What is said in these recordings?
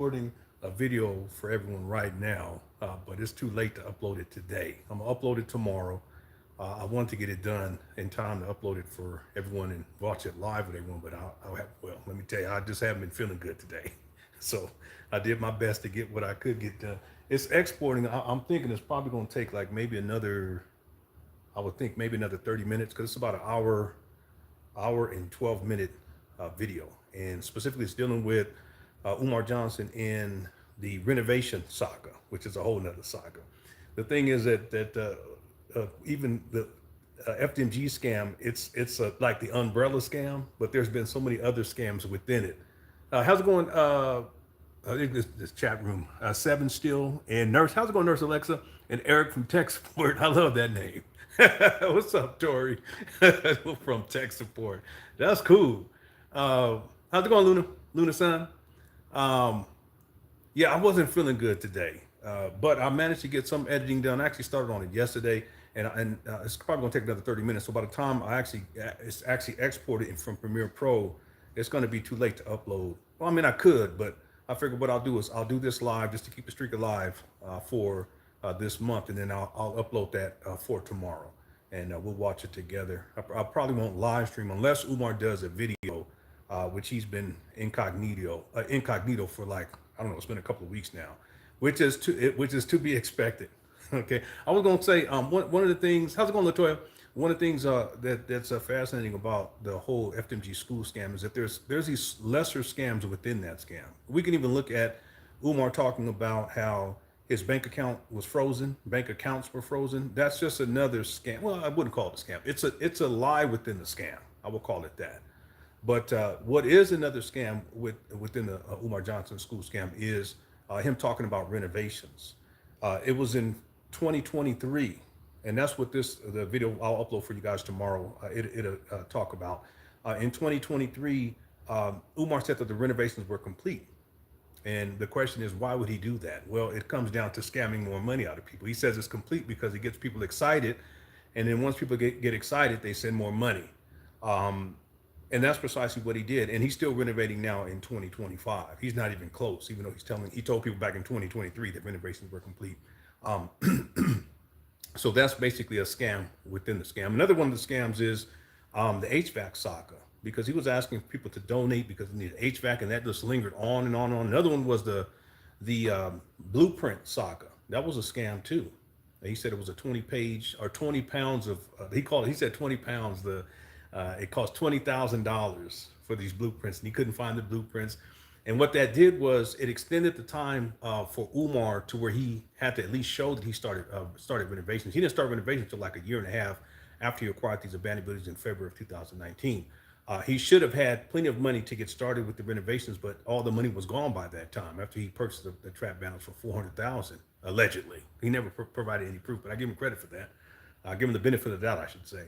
recording a video for everyone right now, but it's too late to upload it today. I'm gonna upload it tomorrow. I want to get it done in time to upload it for everyone and watch it live with everyone, but I'll have, well, let me tell you, I just haven't been feeling good today. So I did my best to get what I could get done. It's exporting. I'm thinking it's probably going to take like maybe another, I would think maybe another 30 minutes because it's about an hour and 12-minute video. And specifically it's dealing with Umar Johnson in the renovation saga, which is a whole nother saga. The thing is that even the FDMG scam, it's like the umbrella scam, but there's been so many other scams within it. How's it going? I think this chat room, Seven Still and Nurse. How's it going, Nurse Alexa? And Eric from Tech Support. I love that name. What's up, Tori? From Tech Support. That's cool. How's it going, Luna? Luna Sun? Yeah, I wasn't feeling good today, but I managed to get some editing done. I actually started on it yesterday, and it's probably going to take another 30 minutes. So by the time it's actually exported from Premiere Pro, it's going to be too late to upload. Well, I mean, I could, but I figured what I'll do is I'll do this live just to keep the streak alive for this month, and then I'll upload that for tomorrow, and we'll watch it together. I probably won't live stream unless Umar does a video, which he's been incognito for like, I don't know, it's been a couple of weeks now, which is to be expected. Okay, I was gonna say one of the things. How's it going, Latoya? One of the things that's fascinating about the whole FDMG school scam is that there's these lesser scams within that scam. We can even look at Umar talking about how his bank account was frozen, bank accounts were frozen. That's just another scam. Well, I wouldn't call it a scam. It's a lie within the scam. I will call it that. But what is another scam within the Umar Johnson school scam is him talking about renovations. It was in 2023, and that's what the video I'll upload for you guys tomorrow. It'll talk about. In 2023, Umar said that the renovations were complete. And the question is, why would he do that? Well, it comes down to scamming more money out of people. He says it's complete because it gets people excited, and then once people get excited, they send more money. And that's precisely what he did. And he's still renovating now in 2025. He's not even close, even though he told people back in 2023 that renovations were complete. So that's basically a scam within the scam. Another one of the scams is the HVAC saga, because he was asking people to donate because they needed HVAC, and that just lingered on and on and on. Another one was the blueprint saga. That was a scam too. He said it was a 20-page or 20 pounds of, he said 20 pounds, it cost $20,000 for these blueprints, and he couldn't find the blueprints. And what that did was it extended the time for Umar to where he had to at least show that he started renovations. He didn't start renovations until like a year and a half after he acquired these abandoned buildings in February of 2019. He should have had plenty of money to get started with the renovations, but all the money was gone by that time after he purchased the trap banners for $400,000 allegedly. He never provided any proof, but I give him credit for that. I give him the benefit of the doubt, I should say.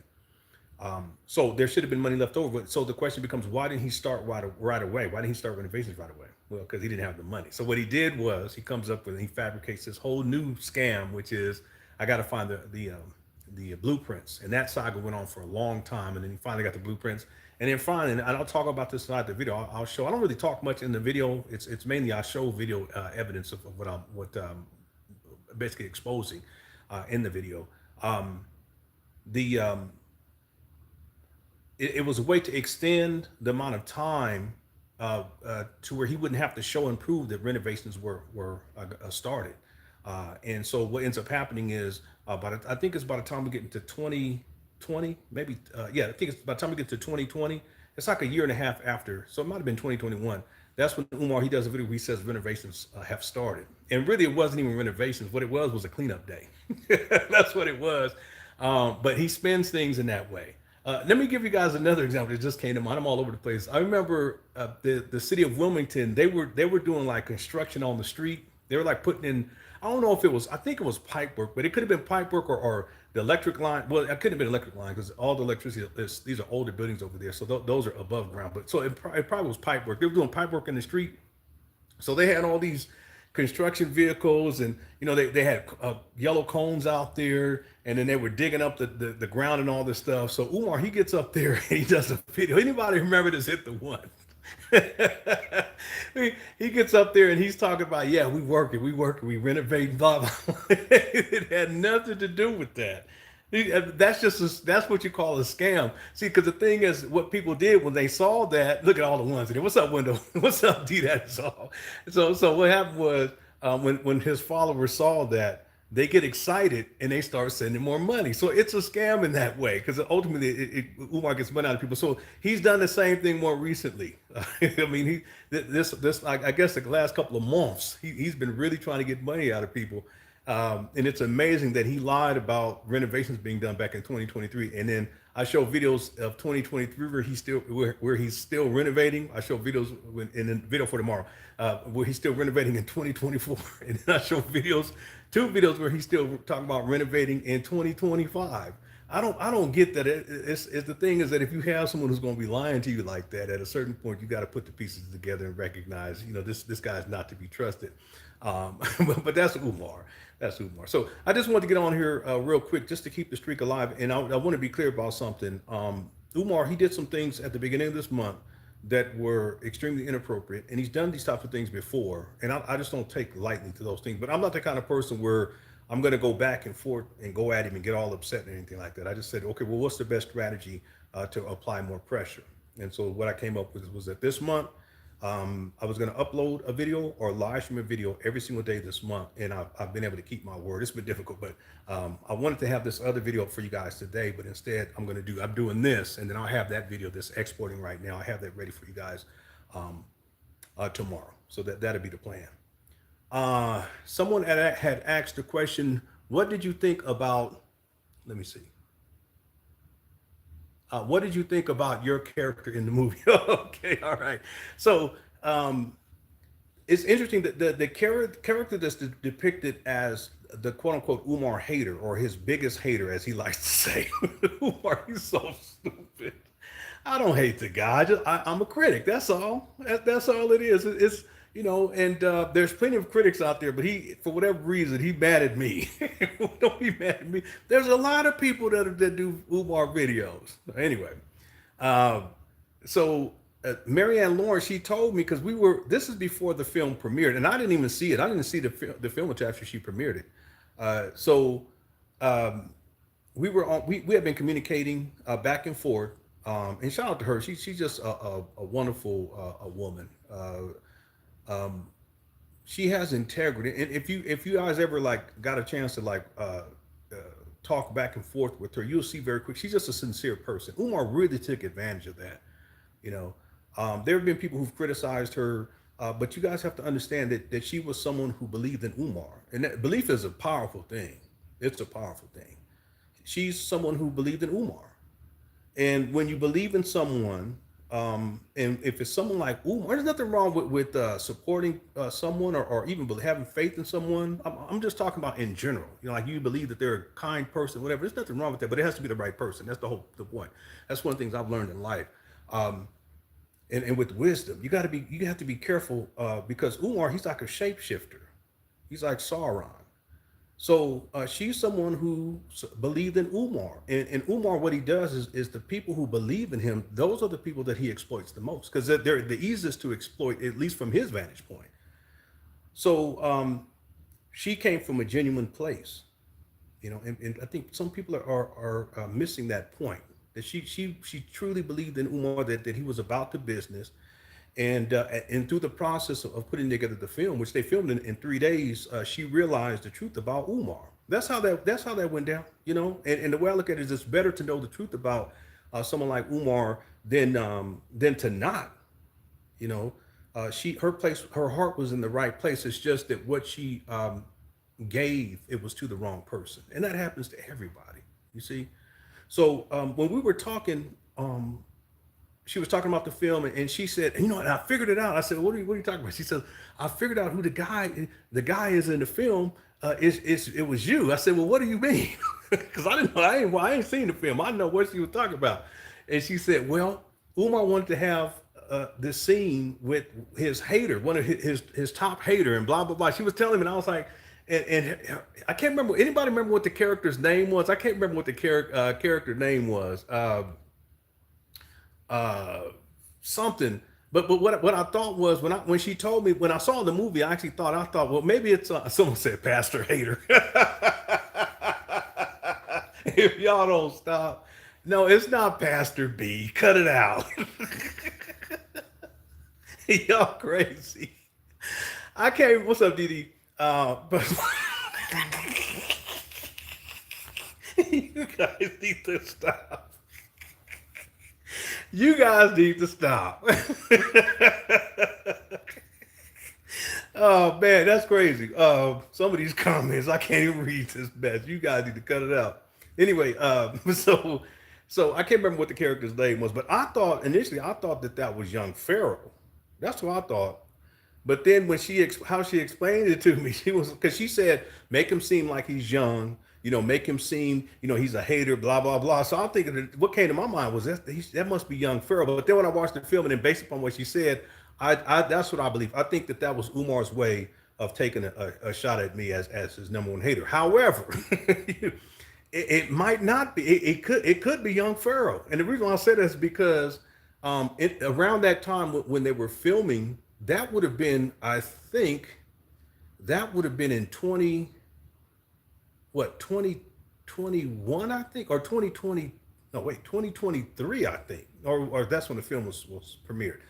So there should have been money left over. So the question becomes, why didn't he start right away? Why didn't he start renovations right away? Well, because he didn't have the money. So what he did was he comes up with, he fabricates this whole new scam, which is, I got to find the blueprints. And that saga went on for a long time. And then he finally got the blueprints. And then finally, and I'll talk about this inside the video. I'll show, I don't really talk much in the video. It's mainly, I show video evidence of what I'm basically exposing in the video. It was a way to extend the amount of time to where he wouldn't have to show and prove that renovations were started. And so what ends up happening is, I think it's by the time we get into 2020, maybe, yeah, I think it's by the time we get to 2020, it's like a year and a half after. So it might've been 2021. That's when Umar, he does a video where he says renovations have started. And really it wasn't even renovations. What it was a cleanup day. That's what it was. But he spends things in that way. Let me give you guys another example that just came to mind. I'm all over the place. I remember the city of Wilmington, they were doing like construction on the street. They were like putting in, I don't know if it was, I think it was pipe work, but it could have been pipe work or the electric line. Well, it couldn't have been electric line because all the electricity, these are older buildings over there. So those are above ground. But so it probably was pipe work. They were doing pipe work in the street. So they had all these construction vehicles, and they had yellow cones out there, and then they were digging up the ground and all this stuff. So Umar, he gets up there and he does a video. Anybody remember this Hit the One? he gets up there and he's talking about, yeah, we working, we renovate, blah blah. It had nothing to do with that. That's just that's what you call a scam. See, because the thing is, what people did when they saw that, look at all the ones in there. What's up, window? What's up, D? That's all. So what happened was, when his followers saw that, they get excited and they start sending more money. So it's a scam in that way, because ultimately Umar gets money out of people. So he's done the same thing more recently. I mean, this like, I guess the last couple of months, he's been really trying to get money out of people. And it's amazing that he lied about renovations being done back in 2023, and then I show videos of 2023 where he's still renovating. I show videos in the video for tomorrow, where he's still renovating in 2024, and then I show two videos where he's still talking about renovating in 2025. I don't get that. It's the thing is that if you have someone who's going to be lying to you like that, at a certain point you got to put the pieces together and recognize, this guy's not to be trusted. But that's Umar. That's Umar. So I just wanted to get on here real quick just to keep the streak alive. And I want to be clear about something. Umar, he did some things at the beginning of this month that were extremely inappropriate. And he's done these types of things before. And I just don't take lightly to those things. But I'm not the kind of person where I'm going to go back and forth and go at him and get all upset and anything like that. I just said, okay, well, what's the best strategy to apply more pressure? And so what I came up with was that this month, I was going to upload a video or live stream a video every single day this month, and I've been able to keep my word. It's been difficult, but I wanted to have this other video up for you guys today, but instead I'm doing this, and then I'll have that video that's exporting right now. I have that ready for you guys tomorrow. So that'll be the plan. Someone had asked the question, what did you think about, let me see. What did you think about your character in the movie? Okay, all right. So it's interesting that the character that's depicted as the quote unquote Umar hater, or his biggest hater, as he likes to say. Umar, he's so stupid. I don't hate the guy. I'm a critic. That's all. That's all it is. It's and there's plenty of critics out there, but he, for whatever reason, he mad at me. Don't be mad at me. There's a lot of people that do Umar videos. Anyway, so Marianne Lawrence, she told me, because this is before the film premiered, and I didn't even see it. I didn't see the film until after she premiered it. So we had been communicating back and forth, and shout out to her. She's just a wonderful woman. She has integrity, and if you guys ever got a chance to talk back and forth with her, you'll see very quick she's just a sincere person. Umar really took advantage of that. There have been people who've criticized her, but you guys have to understand that she was someone who believed in Umar, and that belief is a powerful thing. It's a powerful thing. She's someone who believed in Umar, and when you believe in someone, and if it's someone like Umar, there's nothing wrong with supporting someone, or even having faith in someone. I'm just talking about in general. Like you believe that they're a kind person, whatever. There's nothing wrong with that, but it has to be the right person. That's the point. That's one of the things I've learned in life. And with wisdom, you have to be careful, because Umar, he's like a shapeshifter. He's like Sauron. So she's someone who believed in Umar, and Umar, what he does is the people who believe in him, those are the people that he exploits the most, because they're the easiest to exploit, at least from his vantage point. So she came from a genuine place, and I think some people are missing that point, that she truly believed in Umar, that he was about the business. And through the process of putting together the film, which they filmed in 3 days, she realized the truth about Umar. That's how that went down, And the way I look at it is, it's better to know the truth about someone like Umar than to not, her heart was in the right place. It's just that what she gave, it was to the wrong person, and that happens to everybody. You see, so when we were talking. She was talking about the film, and she said, and I figured it out. I said, what are you talking about? She said, I figured out who the guy is in the film. It was you. I said, well, what do you mean? Because I didn't know. I ain't seen the film. I know what she was talking about. And she said, well, Umar wanted to have this scene with his hater, one of his top hater, and blah, blah, blah. She was telling me, and I was like, and I can't remember. Anybody remember what the character's name was? I can't remember what the character name was. Something, but what I thought was when she told me, when I saw the movie, I thought, well, maybe it's someone said Pastor Hater. If y'all don't stop, no, it's not Pastor B. Cut it out. Y'all crazy. I can't. What's up, Didi? But you guys need to stop. You guys need to stop. Oh man, that's crazy. Some of these comments I can't even read this mess. You guys need to cut it out. Anyway, so I can't remember what the character's name was, but I thought initially that was young Pharaoh. That's what I thought. But then when how she explained it to me, she was, because she said make him seem like he's young, make him seem, he's a hater, blah blah blah. So I'm thinking that what came to my mind was that must be young Pharaoh. But then when I watched the film, and then based upon what she said, I that's what I believe. I think that was Umar's way of taking a shot at me as his number one hater. However, it might not be. It could be young Pharaoh. And the reason why I say that is because around that time when they were filming, that would have been, I think, that would have been in 2021, I think, or 2020. No, wait, 2023, I think, or that's when the film was premiered.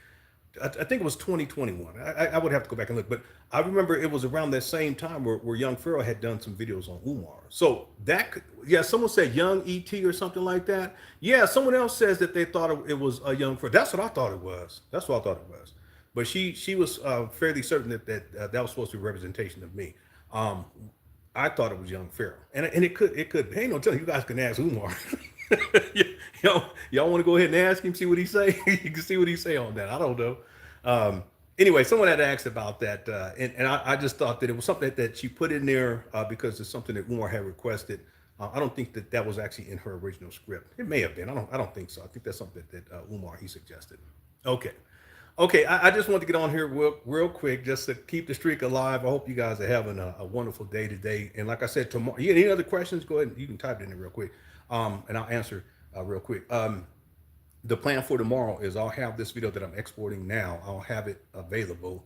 I think it was 2021. I would have to go back and look, but I remember it was around that same time where young Pharaoh had done some videos on Umar. So that could, yeah, someone said young ET or something like that. Yeah, someone else says that they thought it was a young Pharaoh. That's what I thought it was. But she was fairly certain that was supposed to be a representation of me. I thought it was young Pharaoh, and it could be. Ain't no telling. You guys can ask Umar. Y'all want to go ahead and ask him, see what he say? You can see what he say on that. I don't know. Anyway, someone had asked about that, and I just thought that it was something that she put in there because it's something that Umar had requested. I don't think that was actually in her original script. It may have been. I don't think so. I think that's something that Umar he suggested. Okay. I just want to get on here real quick just to keep the streak alive. I hope you guys are having a wonderful day today. And like I said, tomorrow, any other questions? Go ahead. You can type it in there real quick, and I'll answer real quick. The plan for tomorrow is I'll have this video that I'm exporting now. I'll have it available,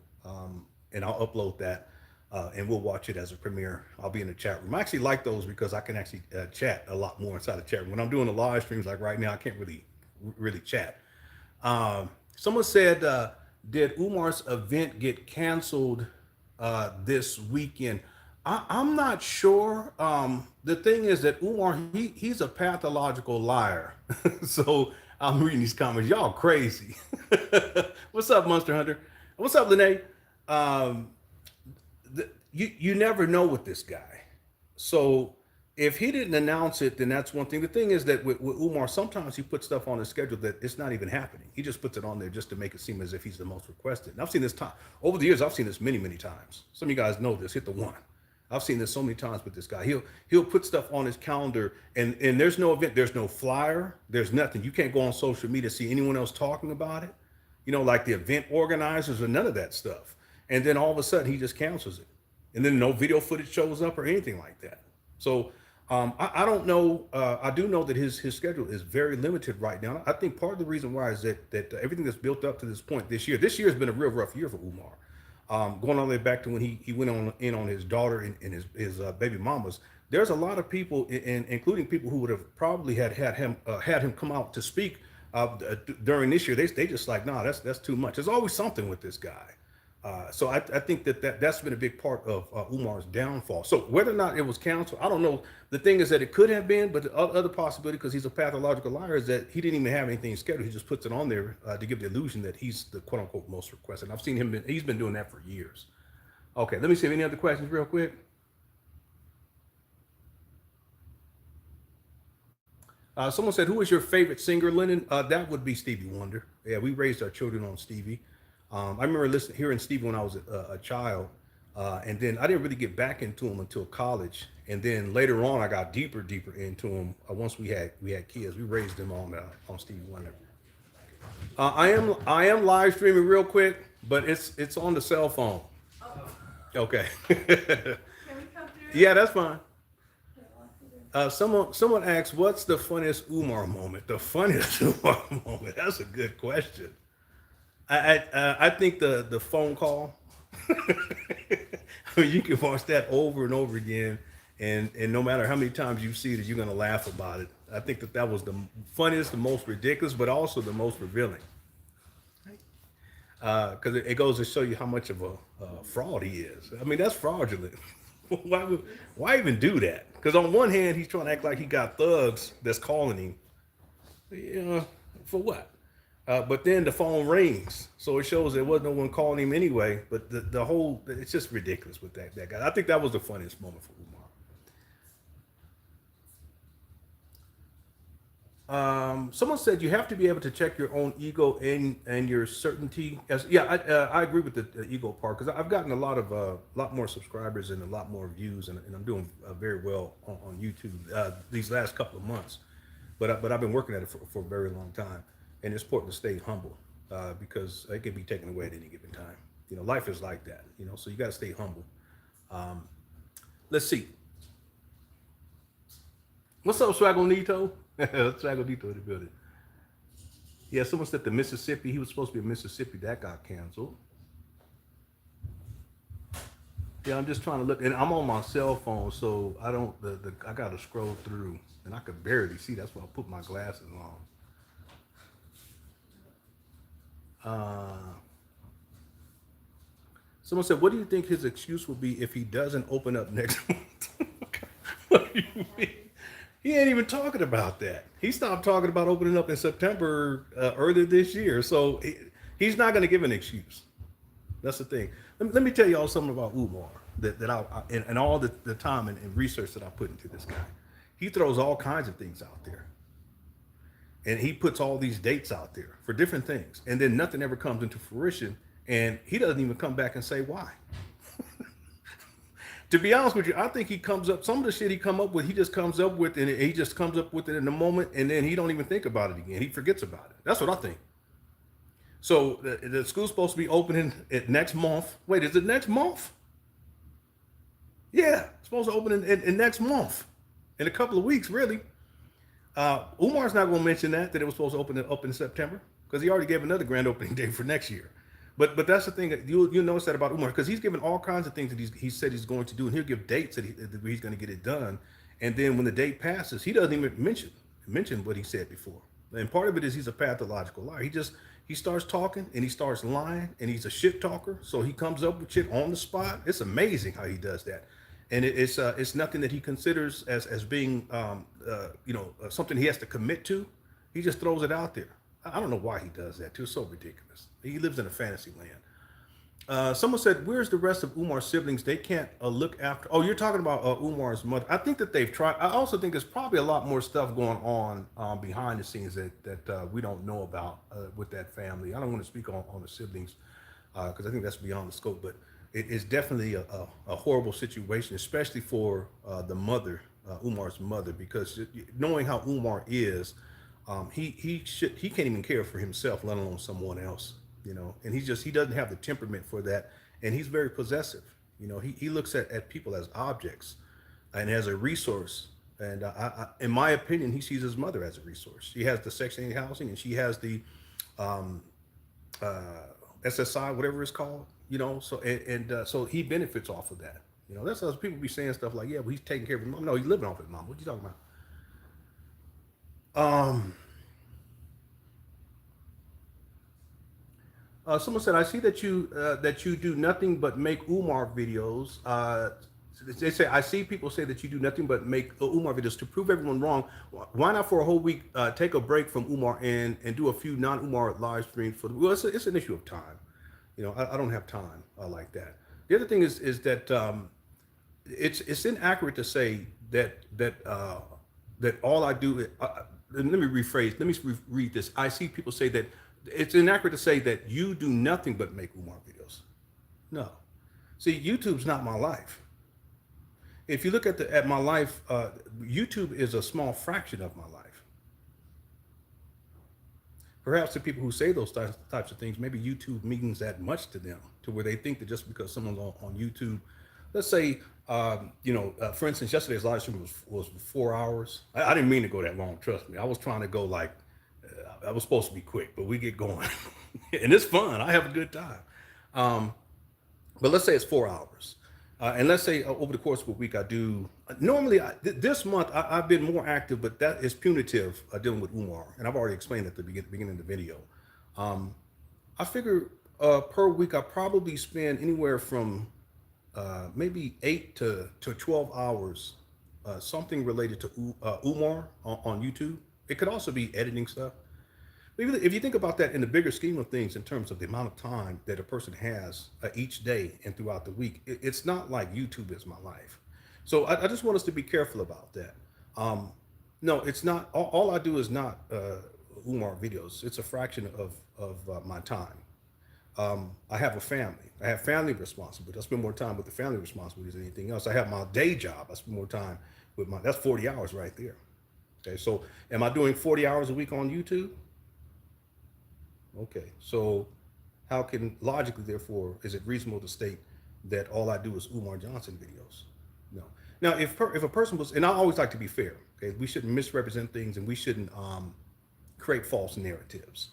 and I'll upload that, and we'll watch it as a premiere. I'll be in the chat room. I actually like those because I can actually chat a lot more inside the chat room. When I'm doing the live streams like right now, I can't really chat. Someone said, did Umar's event get canceled this weekend? I'm not sure. The thing is that Umar, he's a pathological liar. So I'm reading these comments. Y'all crazy. What's up, Monster Hunter? What's up, Lene? You never know with this guy. So if he didn't announce it, then that's one thing. The thing is that with Umar, sometimes he puts stuff on his schedule that it's not even happening. He just puts it on there just to make it seem as if he's the most requested. And I've seen this time over the years. I've seen this many times. Some of you guys know this. Hit the one. I've seen this so many times with this guy. He'll put stuff on his calendar, and there's no event, there's no flyer, there's nothing. You can't go on social media to see anyone else talking about it. Like the event organizers or none of that stuff. And then all of a sudden he just cancels it, and then no video footage shows up or anything like that. So I don't know. I do know that his schedule is very limited right now. I think part of the reason why is that everything that's built up to this point this year has been a real rough year for Umar. Going all the way back to when he went in on his daughter and his baby mamas. There's a lot of people, including people who would have probably had him come out to speak during this year. They just like, nah, that's too much. There's always something with this guy. So I think that's been a big part of Umar's downfall. So whether or not it was canceled, I don't know. The thing is that it could have been, but the other possibility, because he's a pathological liar, is that he didn't even have anything scheduled. He just puts it on there to give the illusion that he's the quote unquote most requested. I've seen him, he's been doing that for years. Okay, let me see if any other questions real quick. Someone said, who is your favorite singer, Lenon? That would be Stevie Wonder. Yeah, we raised our children on Stevie. I remember hearing Stevie when I was a child, and then I didn't really get back into him until college. And then later on, I got deeper into him once we had kids. We raised them on Stevie Wonder. I am live streaming real quick, but it's on the cell phone. Okay. Can we come through? Yeah, that's fine. Someone asked, what's the funniest Umar moment? The funniest Umar moment? That's a good question. I think the phone call. I mean, you can watch that over and over again, and no matter how many times you see it, you're gonna laugh about it. I think that was the funniest, the most ridiculous, but also the most revealing, because it goes to show you how much of a fraud he is. I mean, that's fraudulent. Why even do that? Because on one hand, he's trying to act like he got thugs that's calling him. You know, for what? But then the phone rings, so it shows there was no one calling him anyway. But the whole, it's just ridiculous with that guy. I think that was the funniest moment for Umar. Someone said you have to be able to check your own ego and your certainty. As yeah, I agree with the ego part because I've gotten a lot more subscribers and a lot more views, and I'm doing very well on YouTube these last couple of months. But I've been working at it for a very long time, and it's important to stay humble because it can be taken away at any given time. You know, life is like that. You know, so you got to stay humble. Let's see. What's up, Swagonito? Swagonito in the building. Yeah, someone said the Mississippi. He was supposed to be in Mississippi. That got canceled. Yeah, I'm just trying to look, and I'm on my cell phone, so I don't. I got to scroll through, and I could barely see. That's why I put my glasses on. Someone said, "What do you think his excuse will be if he doesn't open up next month?" What do you mean? He ain't even talking about that. He stopped talking about opening up in September earlier this year, so he's not going to give an excuse. That's the thing. Let me tell y'all something about Umar that and all the time and research that I put into this guy. He throws all kinds of things out there, and he puts all these dates out there for different things, and then nothing ever comes into fruition, and he doesn't even come back and say why. To be honest with you, I think he comes up some of the shit he come up with. He just comes up with, and he just comes up with it in the moment, and then he don't even think about it again. He forgets about it. That's what I think. So the school's supposed to be opening it next month. Wait, is it next month? Yeah, it's supposed to open in next month, in a couple of weeks, really. Umar's not going to mention that it was supposed to open in September because he already gave another grand opening date for next year. But that's the thing that you notice that about Umar because he's given all kinds of things that he said he's going to do, and he'll give dates that he's going to get it done, and then when the date passes, he doesn't even mention what he said before. And part of it is he's a pathological liar. He starts talking and he starts lying, and he's a shit talker. So he comes up with shit on the spot. It's amazing how he does that, and it's nothing that he considers as being something he has to commit to. He just throws it out there. I don't know why he does that too. It's so ridiculous. He lives in a fantasy land. Someone said, "Where's the rest of Umar's siblings? They can't look after." Oh, you're talking about Umar's mother. I think that they've tried. I also think there's probably a lot more stuff going on behind the scenes that we don't know about with that family. I don't want to speak on the siblings because I think that's beyond the scope. But it is definitely a horrible situation, especially for the mother, Umar's mother, because knowing how Umar is. He can't even care for himself, let alone someone else, and he doesn't have the temperament for that, and he's very possessive. He looks at people as objects and as a resource, and in my opinion, he sees his mother as a resource. She has the Section 8 housing, and she has the um, SSI, whatever it's called, so he benefits off of that. That's how people be saying stuff like, yeah, well, he's taking care of his mom. No, he's living off his mom. What are you talking about? Someone said, "I see that you do nothing but make Umar videos." They say, "I see people say that you do nothing but make Umar videos to prove everyone wrong. Why not for a whole week take a break from Umar and do a few non-Umar live streams for the?" Well, it's an issue of time. I don't have time like that. The other thing is that it's inaccurate to say that all I do. Let me rephrase. Let me read this. I see people say that it's inaccurate to say that you do nothing but make Umar videos. No. See, YouTube's not my life. If you look at my life, YouTube is a small fraction of my life. Perhaps the people who say those types of things, maybe YouTube means that much to them, to where they think that just because someone's on YouTube, let's say, for instance, yesterday's live stream was 4 hours. I didn't mean to go that long, trust me. I was trying to go I was supposed to be quick, but we get going. and it's fun. I have a good time. Um, but let's say it's 4 hours. And let's say over the course of a week, I do normally this month I've been more active, but that is punitive dealing with Umar. And I've already explained at the beginning of the video. I figure per week, I probably spend anywhere from maybe 8 to 12 hours, something related to Umar on YouTube. It could also be editing stuff. If you think about that in the bigger scheme of things, in terms of the amount of time that a person has each day and throughout the week, it's not like YouTube is my life. So I just want us to be careful about that. No, it's not. All I do is not Umar videos. It's a fraction of my time. I have a family. I have family responsibilities. I spend more time with the family responsibilities than anything else. I have my day job. I spend more time with that's 40 hours right there. Okay, so am I doing 40 hours a week on YouTube? Okay, so how can logically, therefore, is it reasonable to state that all I do is Umar Johnson videos? No. Now, if a person was, and I always like to be fair, okay, we shouldn't misrepresent things and we shouldn't create false narratives.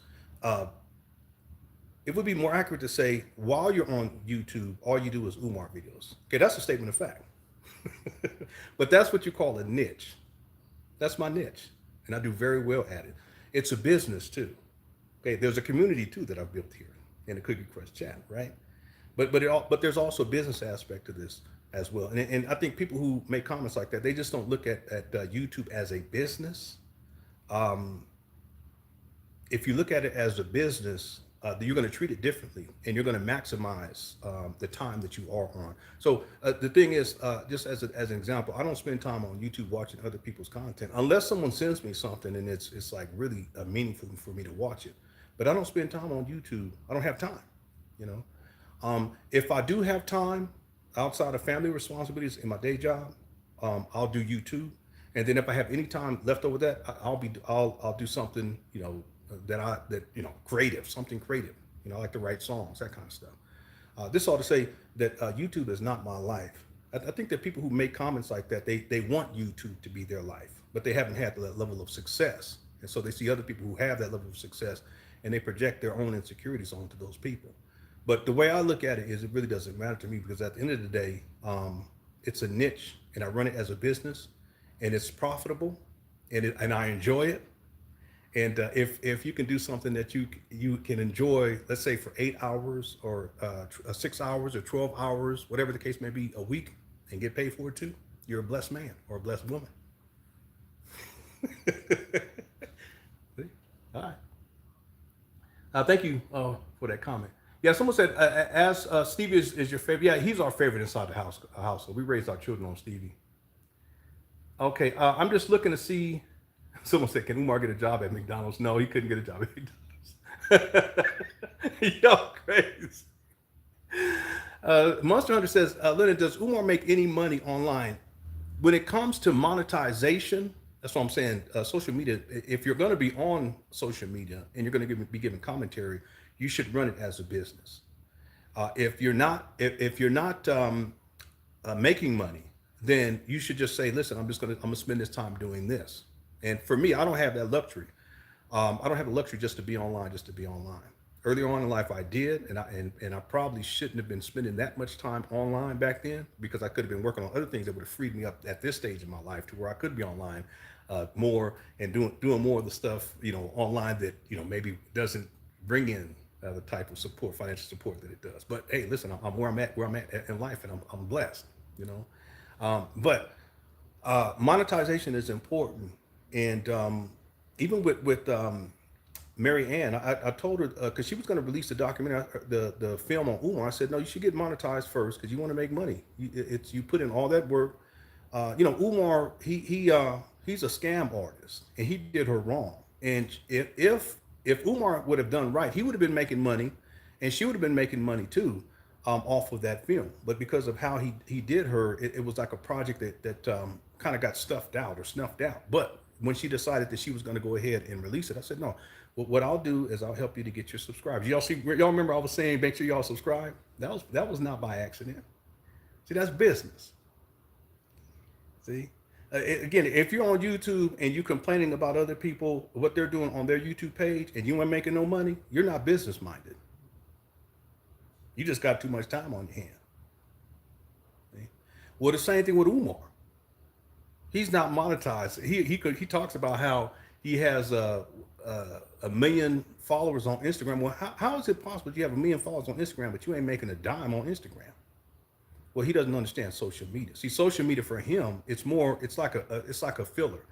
It would be more accurate to say, while you're on YouTube, all you do is Umar videos. Okay, that's a statement of fact. But that's what you call a niche. That's my niche, and I do very well at it. It's a business too. Okay, there's a community too that I've built here in the Cookie Crush chat, right? But there's also a business aspect to this as well. And I think people who make comments like that, they just don't look at YouTube as a business. If you look at it as a business, you're going to treat it differently, and you're going to maximize the time that you are on. So the thing is, just as an example, I don't spend time on YouTube watching other people's content unless someone sends me something and it's like really meaningful for me to watch it. But I don't spend time on YouTube. I don't have time, you know. If I do have time outside of family responsibilities in my day job, I'll do YouTube. And then if I have any time left over that, I'll do something, you know, that creative, something creative. You know, I like to write songs, that kind of stuff. This ought to say that YouTube is not my life. I think that people who make comments like that, they want YouTube to be their life, but they haven't had that level of success. And so they see other people who have that level of success, and they project their own insecurities onto those people. But the way I look at it is, it really doesn't matter to me, because at the end of the day, it's a niche, and I run it as a business, and it's profitable, and I enjoy it. And if you can do something that you can enjoy, let's say for 8 hours or 6 hours or 12 hours, whatever the case may be, a week, and get paid for it too, you're a blessed man or a blessed woman. All right. Thank you for that comment. Yeah, someone said, as Stevie is your favorite. Yeah, he's our favorite inside the house. So we raised our children on Stevie. Okay, I'm just looking to see. Someone said, can Umar get a job at McDonald's? No, he couldn't get a job at McDonald's. Yo, crazy. Monster Hunter says, Lenon, does Umar make any money online? When it comes to monetization, that's what I'm saying. Social media, if you're going to be on social media and you're going to be giving commentary, you should run it as a business. If you're not making money, then you should just say, listen, I'm gonna spend this time doing this. And for me, I don't have that luxury. I don't have the luxury just to be online, Earlier on in life, I did, and I probably shouldn't have been spending that much time online back then, because I could have been working on other things that would have freed me up at this stage in my life to where I could be online more and doing more of the stuff, online that, maybe doesn't bring in the type of support, financial support that it does. But hey, listen, I'm where I'm at in life, and I'm blessed, but monetization is important. And even with Mary Ann, I told her, because she was going to release the documentary, the film on Umar. I said, no, you should get monetized first, because you want to make money. You put in all that work. Umar, he's a scam artist, and he did her wrong. And if Umar would have done right, he would have been making money, and she would have been making money too, off of that film. But because of how he did her, it was like a project that kind of got stuffed out or snuffed out. But when she decided that she was going to go ahead and release it, I said, no, what I'll do is I'll help you to get your subscribers. Y'all remember I was saying, make sure y'all subscribe? That was not by accident. See, that's business. See, Again, if you're on YouTube and you're complaining about other people, what they're doing on their YouTube page, and you ain't making no money, you're not business minded. You just got too much time on your hand. See? Well, the same thing with Umar. He's not monetized. He talks about how he has a million followers on Instagram. Well, how is it possible you have a million followers on Instagram, but you ain't making a dime on Instagram? Well, he doesn't understand social media. See, social media for him, it's like a filler.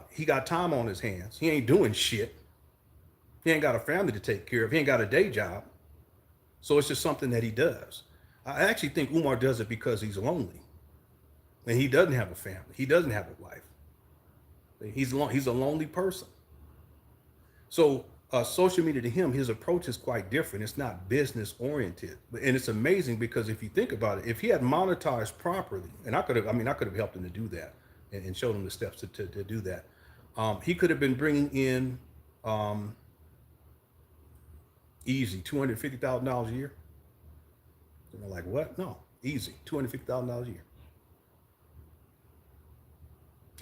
He got time on his hands. He ain't doing shit. He ain't got a family to take care of. He ain't got a day job. So it's just something that he does. I actually think Umar does it because he's lonely. And he doesn't have a family. He doesn't have a wife. He's a lonely person. So social media to him, his approach is quite different. It's not business oriented, and it's amazing because if you think about it, if he had monetized properly, and I could have helped him to do that and showed him the steps to do that. He could have been bringing in easy $250,000 a year. And they're like, what? No, easy $250,000 a year.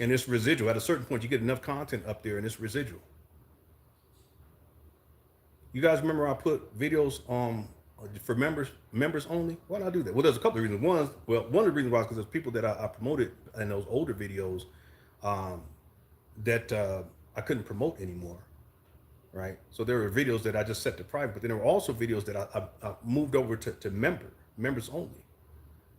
And it's residual. At a certain point, you get enough content up there, and it's residual. You guys remember I put videos for members only? Why did I do that? Well, there's a couple of reasons. One of the reasons why is because there's people that I promoted in those older videos that I couldn't promote anymore, right? So there were videos that I just set to private, but then there were also videos that I moved over to members only.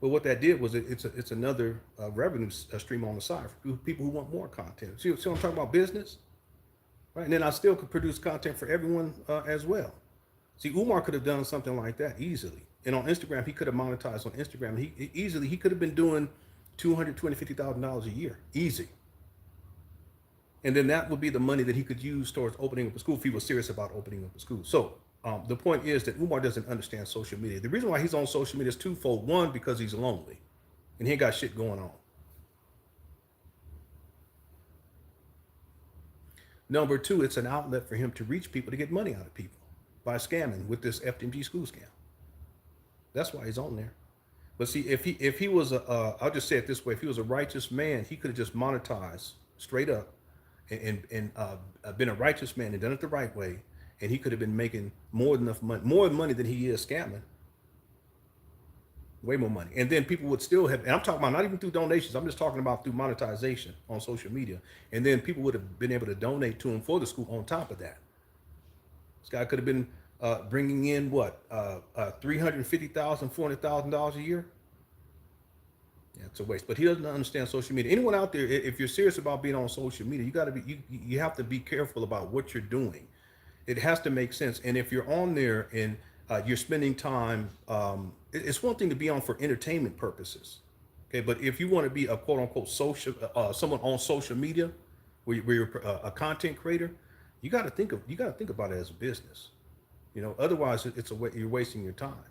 But what that did was it's another revenue stream on the side for people who want more content. See what I'm talking about? Business. Right, and then I still could produce content for everyone as well. See, Umar could have done something like that easily. And on Instagram, he could have monetized on Instagram. He could have been doing $250,000 a year, easy. And then that would be the money that he could use towards opening up a school if he was serious about opening up a school. So the point is that Umar doesn't understand social media. The reason why he's on social media is twofold. One, because he's lonely and he ain't got shit going on. Number two, it's an outlet for him to reach people to get money out of people by scamming with this FDMG school scam. That's why he's on there. But see, if he was I'll just say it this way: if he was a righteous man, he could have just monetized straight up and been a righteous man and done it the right way, and he could have been making more money than he is scamming. Way more money. And then people would still have, and I'm talking about not even through donations, I'm just talking about through monetization on social media. And then people would have been able to donate to him for the school on top of that. This guy could have been bringing in what, $350,000, $400,000 a year? Yeah, it's a waste. But he doesn't understand social media. Anyone out there, if you're serious about being on social media, you have to be careful about what you're doing. It has to make sense. And if you're on there and you're spending time, it's one thing to be on for entertainment purposes, okay? But if you want to be a quote unquote social, someone on social media, where you're a content creator, you got to think about it as a business, Otherwise, you're wasting your time,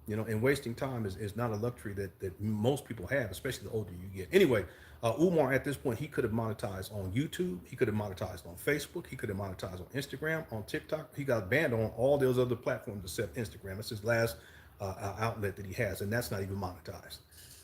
And wasting time is not a luxury that most people have, especially the older you get. Anyway, Umar at this point, he could have monetized on YouTube, he could have monetized on Facebook, he could have monetized on Instagram, on TikTok. He got banned on all those other platforms except Instagram. That's his last outlet that he has, and that's not even monetized.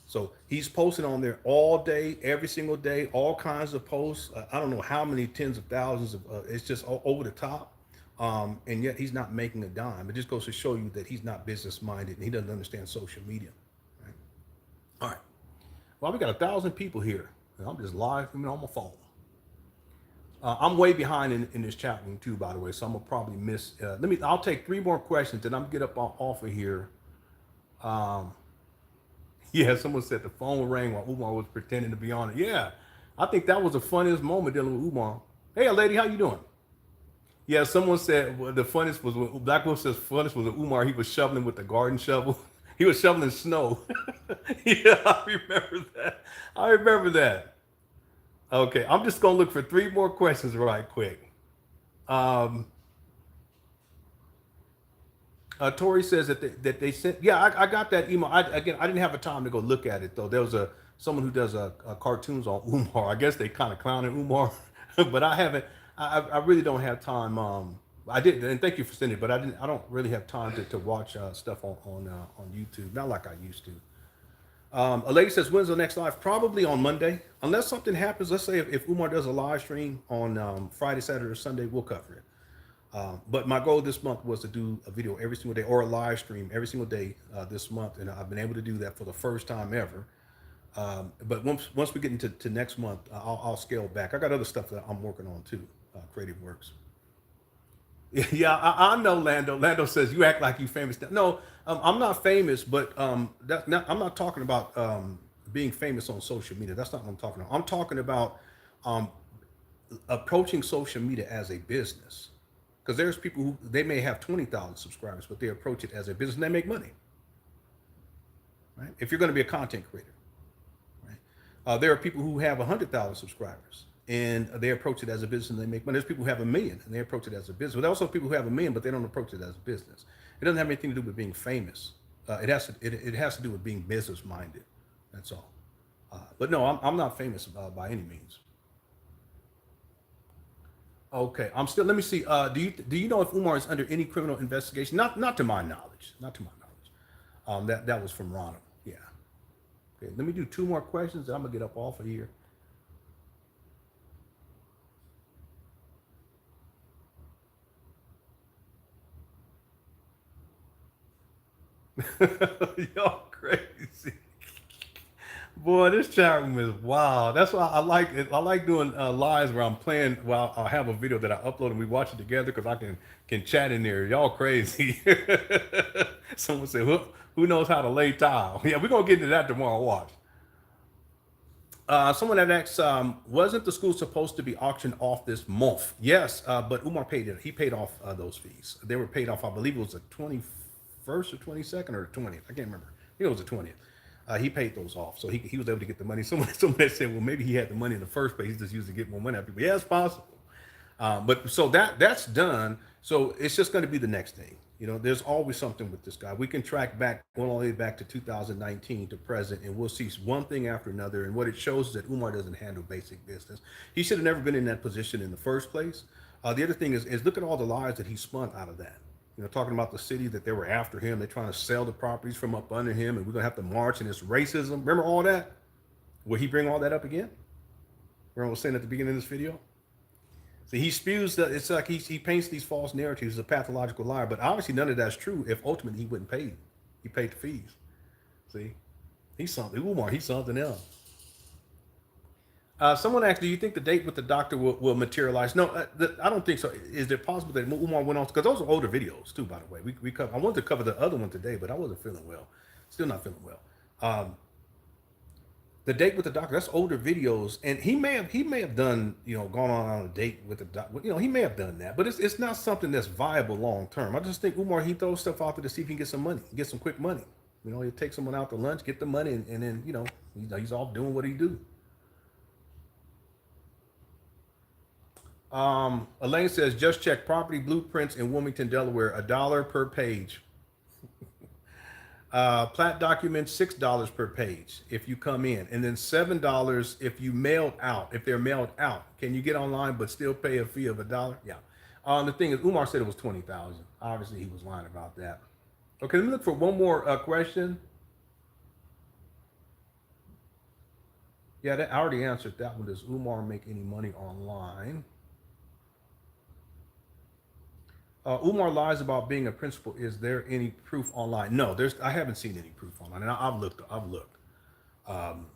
So he's posting on there all day, every single day, all kinds of posts. I don't know how many tens of thousands of. It's just over the top, and yet he's not making a dime. It just goes to show you that he's not business minded and he doesn't understand social media. Right? All right. Well, we got 1,000 people here. I'm just live on my phone. I'm way behind in this chat room too, by the way, so I'm gonna probably miss. I'll take 3 more questions, and I'm gonna get up off of here. Yeah, someone said the phone rang while Umar was pretending to be on it. Yeah, I think that was the funniest moment dealing with Umar. Hey, lady, how you doing? Yeah, someone said the funniest was when Black Wolf says funniest was when Umar, he was shoveling with the garden shovel. He was shoveling snow. Yeah, I remember that. Okay, I'm just gonna look for 3 more questions right quick. Tori says that they sent. Yeah, I got that email. I didn't have a time to go look at it though. There was someone who does cartoons on Umar. I guess they kind of clowning Umar, but I haven't. I really don't have time. I did, and thank you for sending it, but I don't really have time to watch stuff on YouTube. Not like I used to. A lady says, when's the next live? Probably on Monday. Unless something happens, let's say if Umar does a live stream on Friday, Saturday, or Sunday, we'll cover it. But my goal this month was to do a video every single day or a live stream every single day this month. And I've been able to do that for the first time ever. But once we get into next month, I'll scale back. I got other stuff that I'm working on too, creative works. Yeah, I know Lando. Lando says you act like you famous. No, I'm not famous, but I'm not talking about being famous on social media. That's not what I'm talking about. I'm talking about um, approaching social media as a business. Because there's people who they may have 20,000 subscribers, but they approach it as a business and they make money. Right? If you're going to be a content creator, right? There are people who have 100,000 subscribers and they approach it as a business and they make money. There's people who have 1 million and they approach it as a business. But also people who have 1 million, but they don't approach it as a business. It doesn't have anything to do with being famous. It has to do with being business minded. That's all. But no, I'm not famous by any means. Okay, I'm still. Let me see. Do you know if Umar is under any criminal investigation? Not to my knowledge. Not to my knowledge. That was from Ronald. Yeah. Okay. Let me do two more questions. I'm gonna get up off of here. Y'all crazy. Boy, this chat room is wild. That's why I like it. I like doing lives where I'm playing while I have a video that I upload and we watch it together because I can chat in there. Y'all crazy. Someone said, who knows how to lay tile? Yeah, we're gonna get into that tomorrow. Watch. Someone that asked, wasn't the school supposed to be auctioned off this month? Yes, but Umar paid it. He paid off those fees. They were paid off. I believe it was the 21st or 22nd or 20th. I can't remember. I think it was the 20th. He paid those off, so he was able to get the money. Someone that said, well, maybe he had the money in the first place. He just used to get more money out of people. Yeah, it's possible. But so that's done. So it's just going to be the next thing. You know, there's always something with this guy. We can track back all the way back to 2019 to present, and we'll see one thing after another. And what it shows is that Umar doesn't handle basic business. He should have never been in that position in the first place. The other thing is look at all the lies that he spun out of that. You know, talking about the city that they were after him. They're trying to sell the properties from up under him, and we're gonna have to march and it's racism. Remember all that? Will he bring all that up again? Remember I was saying at the beginning of this video? So he spews that it's like he paints these false narratives. He's a pathological liar, but obviously none of that's true. If ultimately he wouldn't pay, he paid the fees. See, he's something. Umar, he's something else. Someone asked, "Do you think the date with the doctor will materialize?" No, I don't think so. Is it possible that Umar went on? Because those are older videos too, by the way. We cover, I wanted to cover the other one today, but I wasn't feeling well. Still not feeling well. The date with the doctor, that's older videos, and he may have done, you know, gone on a date with the doctor. You know, he may have done that, but it's not something that's viable long term. I just think Umar, he throws stuff out there to see if he can get some money, get some quick money. You know, he take someone out to lunch, get the money, and then he's off doing what he do. Elaine says, just check property blueprints in Wilmington, Delaware, $1 per page. Plat documents, $6 per page if you come in, and then $7 if you mailed out. If they're mailed out, can you get online but still pay a fee of $1? Yeah. The thing is, Umar said it was 20,000. Obviously, he was lying about that. Okay, let me look for one more question. Yeah, I already answered that one. Does Umar make any money online? Umar lies about being a principal. Is there any proof online? No, I haven't seen any proof online, and I've looked. Um,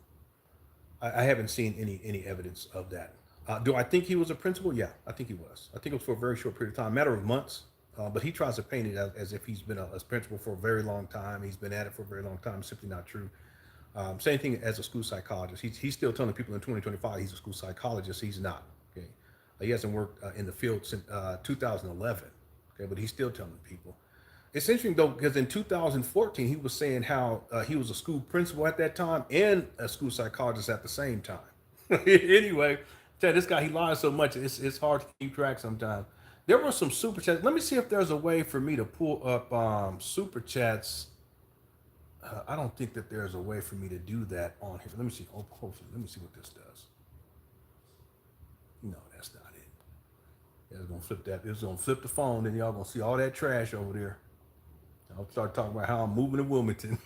I haven't seen any evidence of that. Do I think he was a principal? Yeah, I think he was. I think it was for a very short period of time, matter of months. But he tries to paint it as if he's been a principal for a very long time. He's been at it for a very long time. It's simply not true. Same thing as a school psychologist. He's still telling people in 2025 he's a school psychologist. He's not. Okay, he hasn't worked in the field since 2011. Okay, but he's still telling people. It's interesting though, because in 2014 he was saying how he was a school principal at that time and a school psychologist at the same time. Anyway, tell this guy, he lies so much it's hard to keep track sometimes. There were some super chats. Let me see if there's a way for me to pull up super chats. I don't think that there's a way for me to do that on here. Let me see. Oh, hopefully, let me see what this does. No, that's not it. It's gonna flip that. It's gonna flip the phone, and y'all gonna see all that trash over there. I'll start talking about how I'm moving to Wilmington.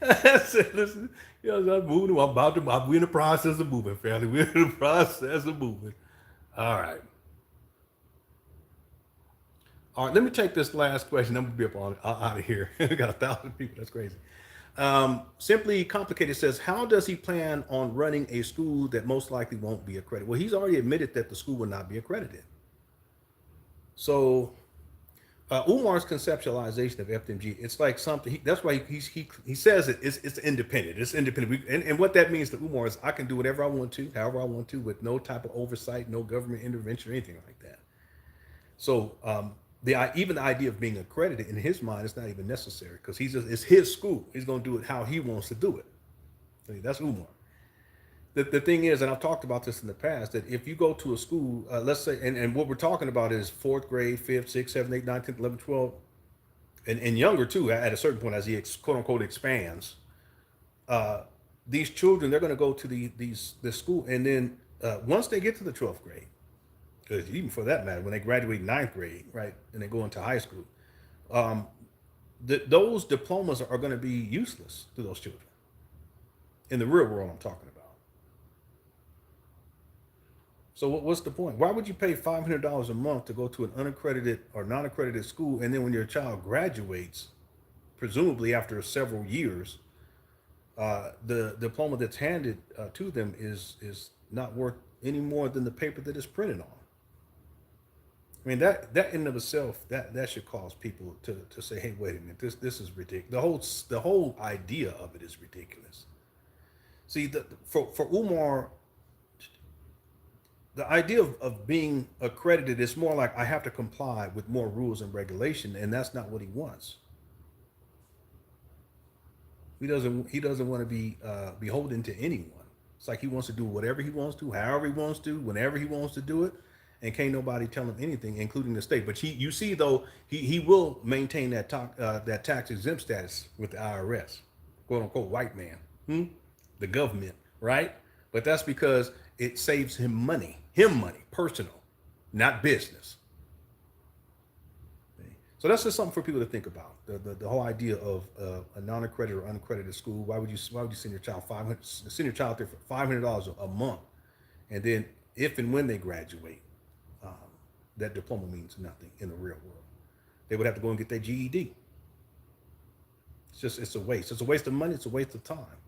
I said, listen, I'm moving. We're in the process of moving, family. We're in the process of moving. All right. All right, let me take this last question. I'm gonna be up on out of here. We got 1,000 people. That's crazy. Simply complicated says, how does he plan on running a school that most likely won't be accredited? Well, he's already admitted that the school will not be accredited. So Umar's conceptualization of FDMG, it's like something. That's why he says it's independent. It's independent, and what that means to Umar is I can do whatever I want to, however I want to, with no type of oversight, no government intervention or anything like that. So even the idea of being accredited in his mind is not even necessary because it's his school. He's going to do it how he wants to do it. That's Umar. The thing is, and I've talked about this in the past, that if you go to a school, let's say, and what we're talking about is fourth grade, fifth, sixth, seventh, eighth, ninth, 10th, 11th, 12th, and younger too, at a certain point as he quote unquote expands, these children, they're going to go to the school. And then once they get to the 12th grade, because even for that matter, when they graduate ninth grade, right, and they go into high school, those diplomas are going to be useless to those children. In the real world, I'm talking about. So what's the point? Why would you pay $500 a month to go to an unaccredited or non-accredited school, and then when your child graduates, presumably after several years, the diploma that's handed to them is not worth any more than the paper that it's printed on? I mean, that in and of itself, that should cause people to say, hey, wait a minute, this is ridiculous. The whole idea of it is ridiculous. See, for Umar, the idea of being accredited is more like I have to comply with more rules and regulation, and that's not what he wants. He doesn't want to be beholden to anyone. It's like he wants to do whatever he wants to, however he wants to, whenever he wants to do it, and can't nobody tell him anything, including the state. But you see, though, he will maintain that tax exempt status with the IRS, quote unquote white man, the government, right? But that's because it saves him money, personal, not business. So that's just something for people to think about. The whole idea of a non-accredited or unaccredited school. Why would you send your child there for $500 a month, and then if and when they graduate, that diploma means nothing in the real world. They would have to go and get their GED. It's a waste. It's a waste of money. It's a waste of time.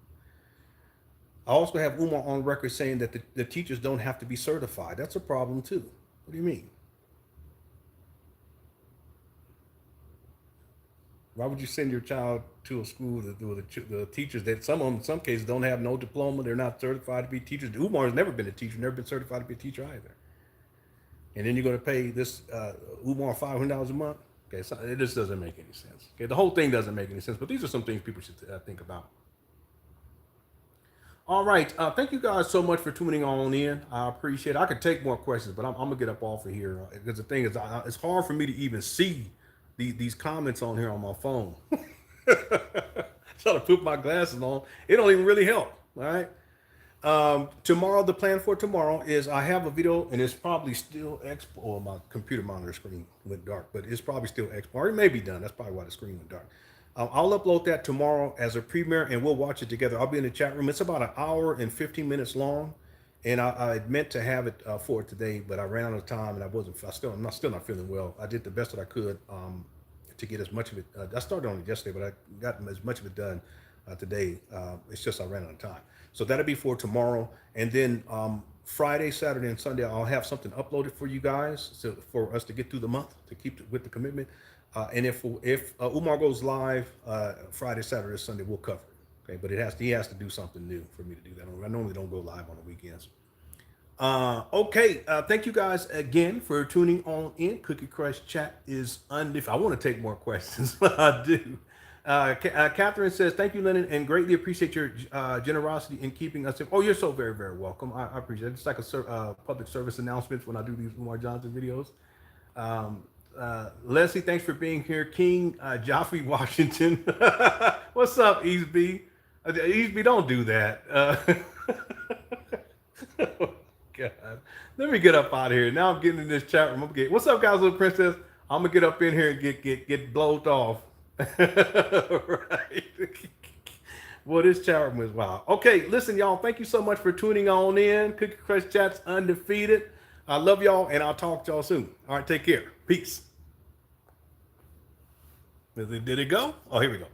I also have Umar on record saying that the teachers don't have to be certified. That's a problem too. What do you mean? Why would you send your child to a school that the teachers that some of them in some cases don't have no diploma? They're not certified to be teachers. Umar has never been a teacher, never been certified to be a teacher either. And then you're going to pay this Umar $500 a month? Okay, so it just doesn't make any sense. Okay, the whole thing doesn't make any sense. But these are some things people should think about. All right. Thank you guys so much for tuning on in. I appreciate it. I could take more questions, but I'm going to get up off of here because the thing is, it's hard for me to even see these comments on here on my phone. Try to put my glasses on. It don't even really help. All right. Tomorrow, the plan for tomorrow is I have a video, and it's probably still or my computer monitor screen went dark, but it's probably still or it may be done. That's probably why the screen went dark. I'll upload that tomorrow as a premiere, and we'll watch it together. I'll be in the chat room. It's about an hour and 15 minutes long, and I meant to have it for today, but I ran out of time, and I'm still not feeling well. I did the best that I could to get as much of it. I started on it yesterday, but I got as much of it done today. It's just I ran out of time. So that'll be for tomorrow, and then Friday, Saturday, and Sunday, I'll have something uploaded for you guys for us to get through the month, to keep with the commitment. And if Umar goes live Friday, Saturday, Sunday, we'll cover it. Okay, but he has to do something new for me to do that. I normally don't go live on the weekends. Okay, thank you guys again for tuning on in. Cookie Crush chat is undefeated. I want to take more questions, but I do. Catherine says, thank you, Lenon, and greatly appreciate your generosity in keeping us. Oh, you're so very, very welcome. I appreciate it. It's like a public service announcement when I do these Umar Johnson videos. Leslie, thanks for being here. King Joffrey Washington. What's up, Easeby? Easeby, don't do that. Oh, God. Let me get up out of here. Now I'm getting in this chat room. What's up, guys, little princess? I'm gonna get up in here and get blowed off. Right. Well, this chat room is wild. Okay, listen, y'all. Thank you so much for tuning on in. Cookie Crush Chat's undefeated. I love y'all, and I'll talk to y'all soon. All right, take care. Peace. Did it go? Oh, here we go.